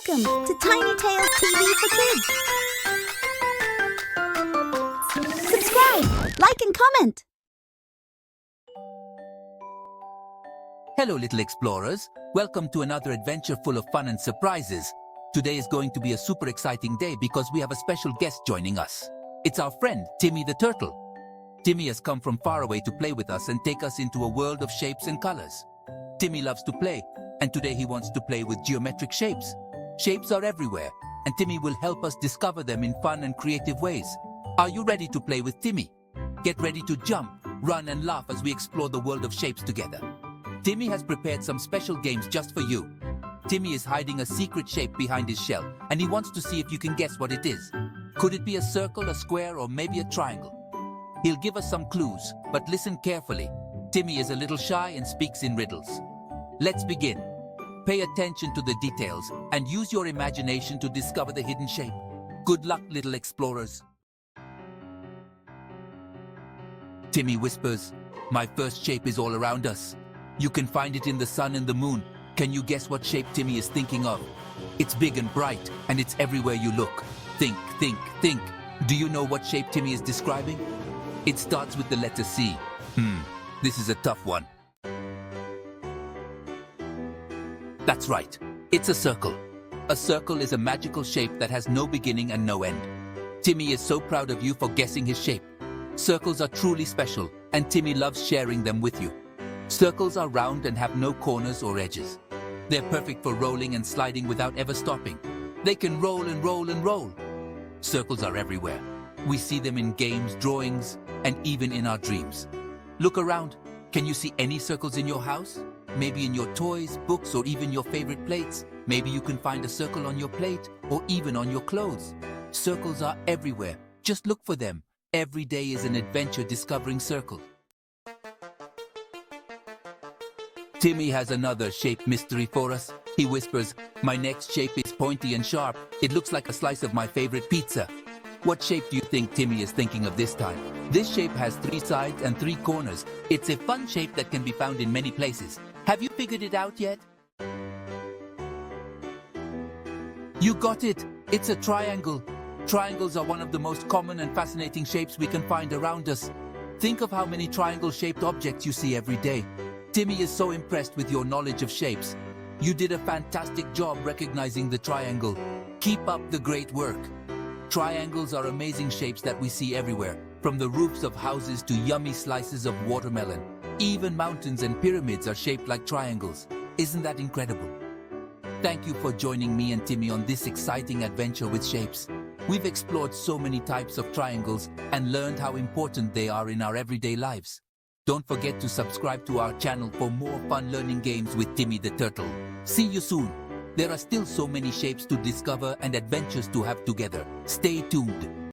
Welcome to Tiny Tales TV for Kids. Subscribe, like and comment. Hello little explorers, welcome to another adventure full of fun and surprises. Today is going to be a super exciting day because we have a special guest joining us. It's our friend, Timmy the Turtle. Timmy has come from far away to play with us and take us into a world of shapes and colors. Timmy loves to play, and today he wants to play with geometric shapes. Shapes are everywhere, and Timmy will help us discover them in fun and creative ways. Are you ready to play with Timmy? Get ready to jump, run and laugh as we explore the world of shapes together. Timmy has prepared some special games just for you. Timmy is hiding a secret shape behind his shell, and he wants to see if you can guess what it is. Could it be a circle, a square, or maybe a triangle? He'll give us some clues, but listen carefully. Timmy is a little shy and speaks in riddles. Let's begin. Pay attention to the details and use your imagination to discover the hidden shape. Good luck, little explorers. Timmy whispers, "My first shape is all around us. You can find it in the sun and the moon. Can you guess what shape Timmy is thinking of? It's big and bright, and it's everywhere you look. Think, think, think. Do you know what shape Timmy is describing? It starts with the letter C. This is a tough one. That's right. It's a circle. A circle is a magical shape that has no beginning and no end. Timmy is so proud of you for guessing his shape. Circles are truly special, and Timmy loves sharing them with you. Circles are round and have no corners or edges. They're perfect for rolling and sliding without ever stopping. They can roll and roll and roll. Circles are everywhere. We see them in games, drawings, and even in our dreams. Look around. Can you see any circles in your house? Maybe in your toys, books, or even your favorite plates. Maybe you can find a circle on your plate or even on your clothes. Circles are everywhere. Just look for them. Every day is an adventure discovering circles. Timmy has another shape mystery for us. He whispers, "My next shape is pointy and sharp. It looks like a slice of my favorite pizza." What shape do you think Timmy is thinking of this time? This shape has 3 sides and 3 corners. It's a fun shape that can be found in many places. Have you figured it out yet? You got it! It's a triangle. Triangles are one of the most common and fascinating shapes we can find around us. Think of how many triangle-shaped objects you see every day. Timmy is so impressed with your knowledge of shapes. You did a fantastic job recognizing the triangle. Keep up the great work. Triangles are amazing shapes that we see everywhere, from the roofs of houses to yummy slices of watermelon. Even mountains and pyramids are shaped like triangles. Isn't that incredible? Thank you for joining me and Timmy on this exciting adventure with shapes. We've explored so many types of triangles and learned how important they are in our everyday lives. Don't forget to subscribe to our channel for more fun learning games with Timmy the Turtle. See you soon. There are still so many shapes to discover and adventures to have together. Stay tuned.